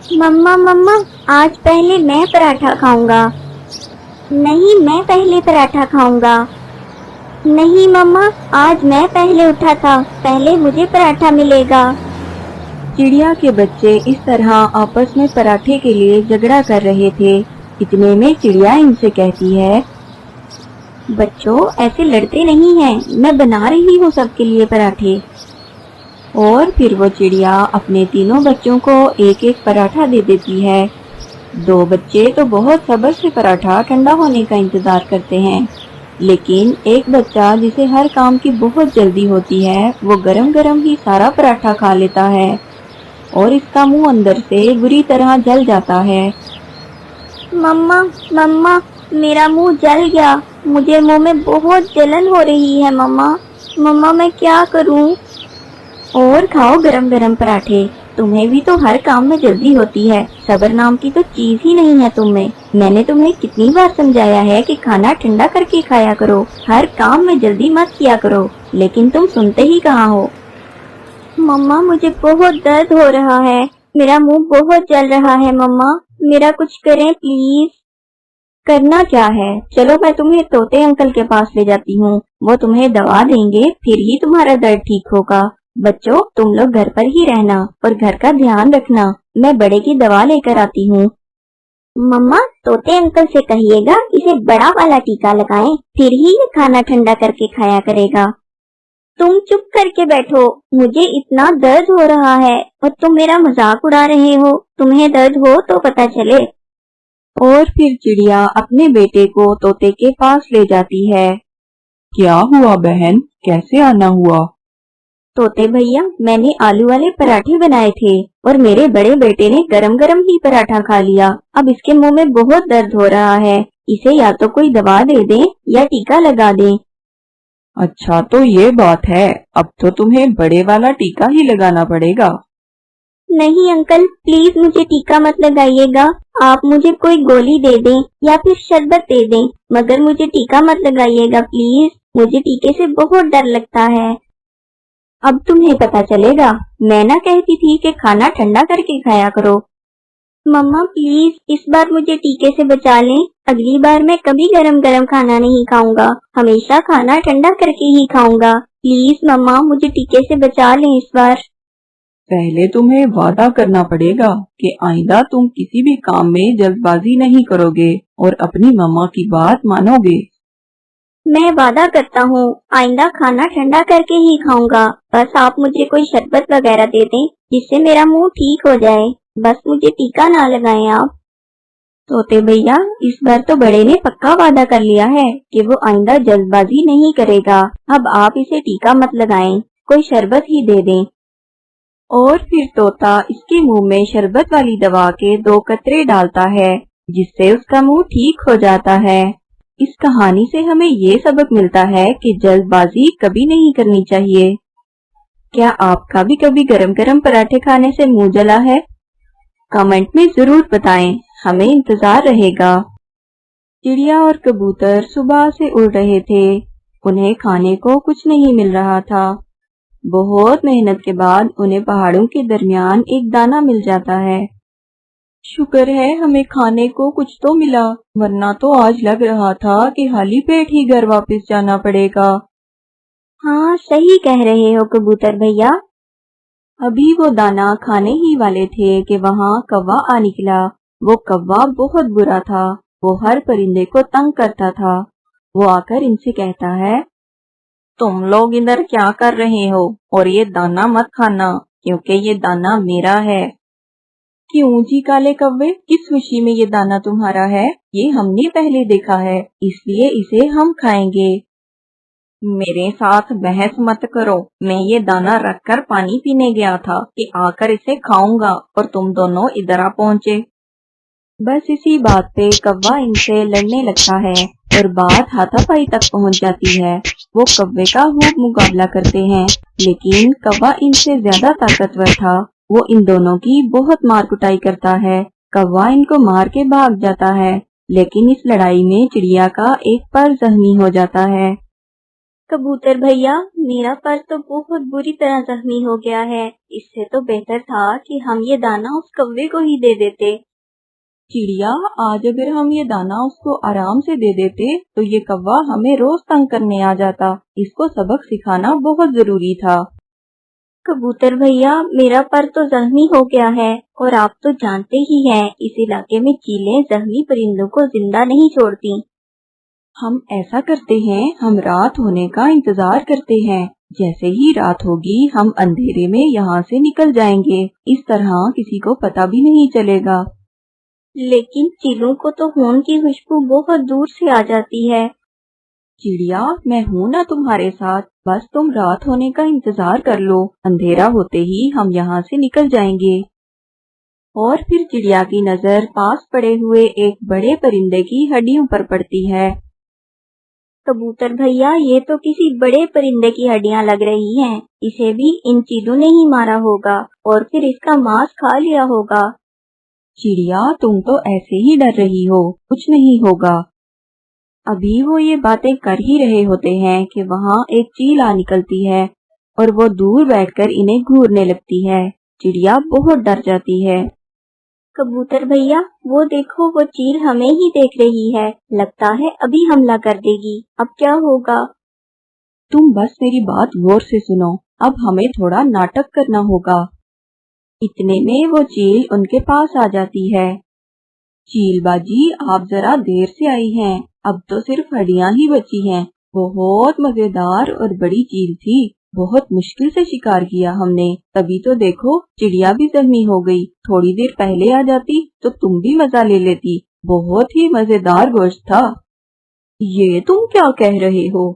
मम्मा मम्मा, आज पहले मैं पराठा खाऊंगा। नहीं, मैं पहले पराठा खाऊंगा। नहीं मम्मा, आज मैं पहले उठा था, पहले मुझे पराठा मिलेगा। चिड़िया के बच्चे इस तरह आपस में पराठे के लिए झगड़ा कर रहे थे। इतने में चिड़िया इनसे कहती है, बच्चों, ऐसे लड़ते नहीं हैं, मैं बना रही हूँ सबके लिए पराठे। और फिर वो चिड़िया अपने तीनों बच्चों को एक एक पराठा दे देती है। दो बच्चे तो बहुत सब्र से पराठा ठंडा होने का इंतजार करते हैं, लेकिन एक बच्चा जिसे हर काम की बहुत जल्दी होती है, वो गरम गरम ही सारा पराठा खा लेता है और इसका मुंह अंदर से बुरी तरह जल जाता है। मम्मा मम्मा, मेरा मुंह जल गया, मुझे मुंह में बहुत जलन हो रही है। मम्मा मम्मा, मैं क्या करूं? और खाओ गरम गरम पराठे, तुम्हें भी तो हर काम में जल्दी होती है, सब्र नाम की तो चीज ही नहीं है तुम में। मैंने तुम्हें कितनी बार समझाया है कि खाना ठंडा करके खाया करो, हर काम में जल्दी मत किया करो, लेकिन तुम सुनते ही कहाँ हो। मम्मा, मुझे बहुत दर्द हो रहा है, मेरा मुंह बहुत जल रहा है। मम्मा, मेरा कुछ करें प्लीज। करना क्या है, चलो मैं तुम्हें तोते अंकल के पास ले जाती हूँ, वो तुम्हें दवा देंगे, फिर ही तुम्हारा दर्द ठीक होगा। बच्चों, तुम लोग घर पर ही रहना और घर का ध्यान रखना, मैं बड़े की दवा लेकर आती हूँ। मम्मा, तोते अंकल से कहिएगा इसे बड़ा वाला टीका लगाएं, फिर ही ये खाना ठंडा करके खाया करेगा। तुम चुप करके बैठो, मुझे इतना दर्द हो रहा है और तुम मेरा मजाक उड़ा रहे हो। तुम्हें दर्द हो तो पता चले। और फिर चिड़िया अपने बेटे को तोते के पास ले जाती है। क्या हुआ बहन, कैसे आना हुआ? तोते भैया, मैंने आलू वाले पराठे बनाए थे और मेरे बड़े बेटे ने गरम गरम ही पराठा खा लिया। अब इसके मुंह में बहुत दर्द हो रहा है, इसे या तो कोई दवा दे दे या टीका लगा दे। अच्छा, तो ये बात है, अब तो तुम्हें बड़े वाला टीका ही लगाना पड़ेगा। नहीं अंकल, प्लीज मुझे टीका मत लगाइएगा, आप मुझे कोई गोली दे दें या फिर शरबत दे दें, मगर मुझे टीका मत लगाइएगा प्लीज, मुझे टीके से बहुत डर लगता है। अब तुम्हें पता चलेगा, मैं ना कहती थी कि खाना ठंडा करके खाया करो। मम्मा प्लीज, इस बार मुझे टीके से बचा लें, अगली बार मैं कभी गरम गरम खाना नहीं खाऊंगा, हमेशा खाना ठंडा करके ही खाऊंगा। प्लीज मम्मा, मुझे टीके से बचा लें इस बार। पहले तुम्हें वादा करना पड़ेगा कि आइंदा तुम किसी भी काम में जल्दबाजी नहीं करोगे और अपनी मम्मा की बात मानोगे। मैं वादा करता हूँ, आइंदा खाना ठंडा करके ही खाऊंगा, बस आप मुझे कोई शरबत वगैरह दे दें जिससे मेरा मुंह ठीक हो जाए, बस मुझे टीका ना लगाएं आप। तोते भैया, इस बार तो बड़े ने पक्का वादा कर लिया है कि वो आइंदा जल्दबाजी नहीं करेगा, अब आप इसे टीका मत लगाएं, कोई शरबत ही दे दें। और फिर तोता इसके मुंह में शरबत वाली दवा के 2 कतरे डालता है, जिससे उसका मुंह ठीक हो जाता है। इस कहानी से हमें ये सबक मिलता है कि जल्दबाजी कभी नहीं करनी चाहिए। क्या आपका भी कभी गरम गरम पराठे खाने से मुंह जला है? कमेंट में जरूर बताएं, हमें इंतजार रहेगा। चिड़िया और कबूतर सुबह से उड़ रहे थे, उन्हें खाने को कुछ नहीं मिल रहा था। बहुत मेहनत के बाद उन्हें पहाड़ों के दरमियान एक दाना मिल जाता है। शुक्र है हमें खाने को कुछ तो मिला, वरना तो आज लग रहा था कि खाली पेट ही घर वापस जाना पड़ेगा। हाँ, सही कह रहे हो कबूतर भैया। अभी वो दाना खाने ही वाले थे कि वहाँ कौवा आ निकला। वो कौवा बहुत बुरा था, वो हर परिंदे को तंग करता था। वो आकर इनसे कहता है, तुम लोग इधर क्या कर रहे हो, और ये दाना मत खाना क्योंकि ये दाना मेरा है। क्यों जी काले कौवे, किस खुशी में ये दाना तुम्हारा है? ये हमने पहले देखा है, इसलिए इसे हम खाएंगे। मेरे साथ बहस मत करो, मैं ये दाना रखकर पानी पीने गया था कि आकर इसे खाऊंगा और तुम दोनों इधर आ पहुँचे। बस इसी बात पे कौवा इनसे लड़ने लगता है और बात हाथापाई तक पहुंच जाती है। वो कौवे का खूब मुकाबला करते हैं, लेकिन कौवा इनसे ज्यादा ताकतवर था। वो इन दोनों की बहुत मार कुटाई करता है। कौवा इनको मार के भाग जाता है, लेकिन इस लड़ाई में चिड़िया का एक पर जख्मी हो जाता है। कबूतर भैया, मेरा पर तो बहुत बुरी तरह जख्मी हो गया है। इससे तो बेहतर था कि हम ये दाना उस कौवे को ही दे देते। चिड़िया, आज अगर हम ये दाना उसको आराम से दे देते तो ये कौवा हमें रोज तंग करने आ जाता। इसको सबक सिखाना बहुत जरूरी था। कबूतर भैया, मेरा पर तो जख्मी हो गया है और आप तो जानते ही हैं, इस इलाके में चीलें जख्मी परिंदों को जिंदा नहीं छोड़ती। हम ऐसा करते हैं, हम रात होने का इंतजार करते हैं। जैसे ही रात होगी हम अंधेरे में यहाँ से निकल जाएंगे। इस तरह किसी को पता भी नहीं चलेगा। लेकिन चीलों को तो खून की खुशबू बहुत दूर से आ जाती है। चिड़िया, मैं हूँ ना तुम्हारे साथ, बस तुम रात होने का इंतजार कर लो। अंधेरा होते ही हम यहाँ से निकल जाएंगे। और फिर चिड़िया की नजर पास पड़े हुए एक बड़े परिंदे की हड्डियों पर पड़ती है। कबूतर भैया, ये तो किसी बड़े परिंदे की हड्डियां लग रही हैं। इसे भी इन चीलों ने ही मारा होगा और फिर इसका मांस खा लिया होगा। चिड़िया, तुम तो ऐसे ही डर रही हो, कुछ नहीं होगा। अभी वो ये बातें कर ही रहे होते हैं कि वहाँ एक चील आ निकलती है और वो दूर बैठकर इन्हें घूरने लगती है। चिड़िया बहुत डर जाती है। कबूतर भैया, वो देखो, वो चील हमें ही देख रही है। लगता है अभी हमला कर देगी। अब क्या होगा? तुम बस मेरी बात गौर से सुनो। अब हमें थोड़ा नाटक करना होगा। इतने में वो चील उनके पास आ जाती है। चील बाजी, आप जरा देर से आई हैं। अब तो सिर्फ हड्डियां ही बची हैं। बहुत मजेदार और बड़ी चील थी। बहुत मुश्किल से शिकार किया हमने, तभी तो देखो चिड़िया भी जख्मी हो गई। थोड़ी देर पहले आ जाती तो तुम भी मजा ले लेती। बहुत ही मजेदार गोश्त था। ये तुम क्या कह रहे हो?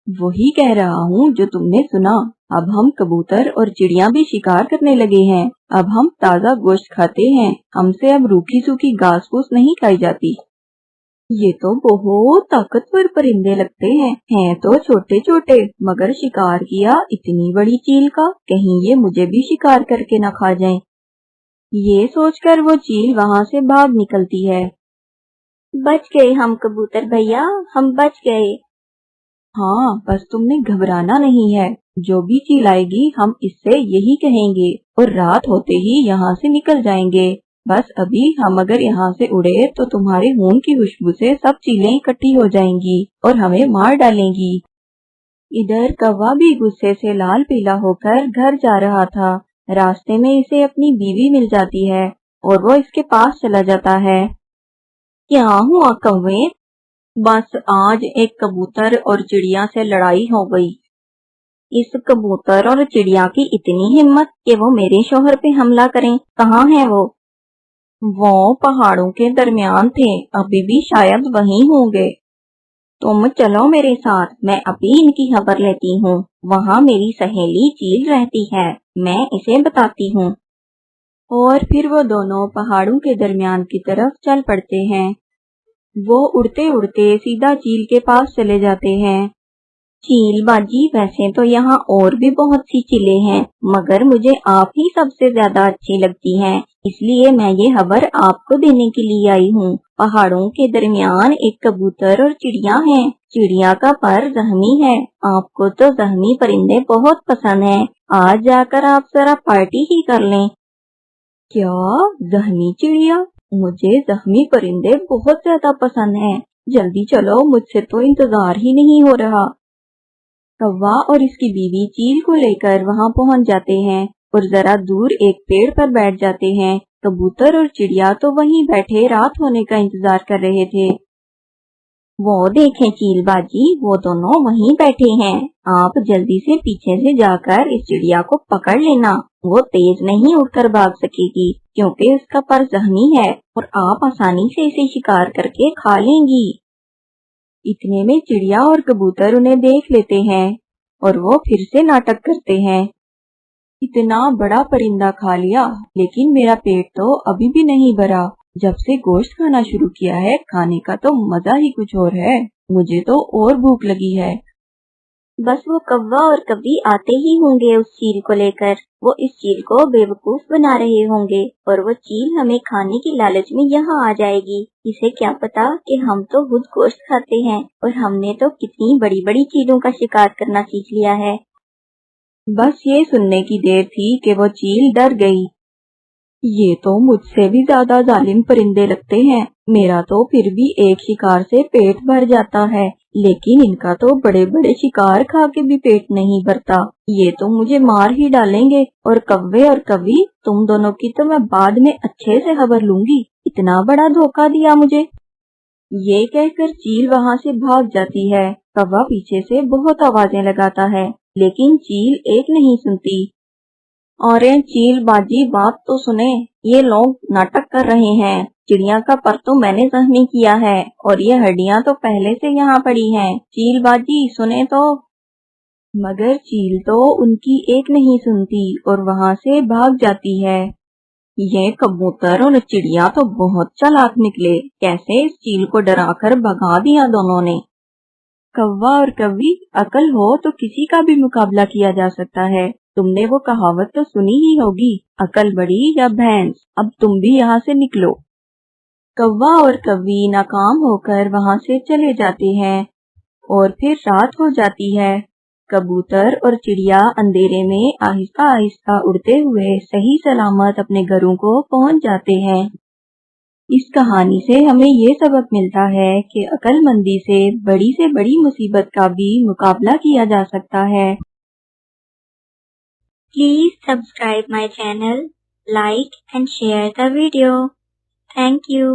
वही कह रहा हूँ जो तुमने सुना। अब हम कबूतर और चिड़िया भी शिकार करने लगे हैं। अब हम ताज़ा गोश्त खाते हैं। हमसे अब रूखी सूखी घास फूस नहीं खाई जाती। ये तो बहुत ताकतवर परिंदे लगते हैं तो छोटे छोटे, मगर शिकार किया इतनी बड़ी चील का, कहीं ये मुझे भी शिकार करके न खा जाए। ये सोचकर वो चील वहाँ से भाग निकलती है। बच गए हम कबूतर भैया, हम बच गए। हाँ, बस तुमने घबराना नहीं है। जो भी चील आएगी हम इससे यही कहेंगे और रात होते ही यहाँ से निकल जाएंगे। बस अभी हम अगर यहाँ से उड़े तो तुम्हारे खून की खुशबू से सब चीलें इकट्ठी हो जाएंगी और हमें मार डालेंगी। इधर कौवा भी गुस्से से लाल पीला होकर घर जा रहा था। रास्ते में इसे अपनी बीवी मिल जाती है और वो इसके पास चला जाता है। क्या हुआ कौवे? बस आज एक कबूतर और चिड़िया से लड़ाई हो गई। इस कबूतर और चिड़िया की इतनी हिम्मत कि वो मेरे शौहर पे हमला करें। कहाँ है वो? वो पहाड़ों के दरमियान थे, अभी भी शायद वहीं होंगे। तुम चलो मेरे साथ, मैं अभी इनकी खबर लेती हूँ। वहाँ मेरी सहेली चील रहती है, मैं इसे बताती हूँ। और फिर वो दोनों पहाड़ों के दरमियान की तरफ चल पड़ते हैं। वो उड़ते उड़ते सीधा चील के पास चले जाते हैं। चील बाजी, वैसे तो यहाँ और भी बहुत सी चीलें हैं, मगर मुझे आप ही सबसे ज्यादा अच्छी लगती हैं, इसलिए मैं ये खबर आपको देने के लिए आई हूँ। पहाड़ों के दरमियान एक कबूतर और चिड़िया है। चिड़िया का पर जख्मी है। आपको तो जख्मी परिंदे बहुत पसंद हैं। आज जाकर आप जरा पार्टी ही कर लें। क्या? जख्मी चिड़िया? मुझे जख्मी परिंदे बहुत ज्यादा पसंद हैं। जल्दी चलो, मुझसे तो इंतजार ही नहीं हो रहा। कौवा और इसकी बीवी चील को लेकर वहां पहुंच जाते हैं और जरा दूर एक पेड़ पर बैठ जाते हैं। कबूतर और चिड़िया तो वहीं बैठे रात होने का इंतजार कर रहे थे। वो देखें चील बाजी, वो दोनों वहीं बैठे हैं। आप जल्दी से पीछे से जाकर इस चिड़िया को पकड़ लेना। वो तेज नहीं उड़कर भाग सकेगी क्योंकि उसका पर जख्मी है और आप आसानी से इसे शिकार करके खा लेंगी। इतने में चिड़िया और कबूतर उन्हें देख लेते हैं और वो फिर से नाटक करते हैं। इतना बड़ा परिंदा खा लिया, लेकिन मेरा पेट तो अभी भी नहीं भरा। जब से गोश्त खाना शुरू किया है, खाने का तो मजा ही कुछ और है। मुझे तो और भूख लगी है। बस वो कौवा और कव्वी आते ही होंगे उस चील को लेकर। वो इस चील को बेवकूफ बना रहे होंगे और वो चील हमें खाने की लालच में यहाँ आ जाएगी। इसे क्या पता कि हम तो खुद गोश्त खाते हैं और हमने तो कितनी बड़ी बड़ी चीलों का शिकार करना सीख लिया है। बस ये सुनने की देर थी कि वो चील डर गई। ये तो मुझसे भी ज्यादा जालिम परिंदे लगते हैं। मेरा तो फिर भी एक शिकार से पेट भर जाता है, लेकिन इनका तो बड़े बड़े शिकार खा के भी पेट नहीं भरता। ये तो मुझे मार ही डालेंगे। और कव्वे और कव्वी, तुम दोनों की तो मैं बाद में अच्छे से खबर लूंगी। इतना बड़ा धोखा दिया मुझे। ये कहकर चील वहाँ से भाग जाती है। कौवा पीछे से बहुत आवाजें लगाता है, लेकिन चील एक नहीं सुनती। और चील बाजी, बात तो सुने, ये लोग नाटक कर रहे हैं। चिड़िया का पर तो मैंने जख्मी किया है और ये हड्डियां तो पहले से यहाँ पड़ी हैं। चील बाजी सुने तो। मगर चील तो उनकी एक नहीं सुनती और वहाँ से भाग जाती है। ये कबूतर और चिड़िया तो बहुत चालाक निकले। कैसे इस चील को डराकर भगा दिया दोनों ने। कौवा और कव्वी, अकल हो तो किसी का भी मुकाबला किया जा सकता है। तुमने वो कहावत तो सुनी ही होगी, अकल बड़ी या भैंस। अब तुम भी यहाँ से निकलो। कौवा और कव्वी नाकाम होकर वहाँ से चले जाते हैं और फिर रात हो जाती है। कबूतर और चिड़िया अंधेरे में आहिस्ता आहिस्ता उड़ते हुए सही सलामत अपने घरों को पहुँच जाते हैं। इस कहानी से हमें ये सबक मिलता है कि अक्लमंदी से बड़ी मुसीबत का भी मुकाबला किया जा सकता है। Please subscribe my channel, like and share the video. Thank you.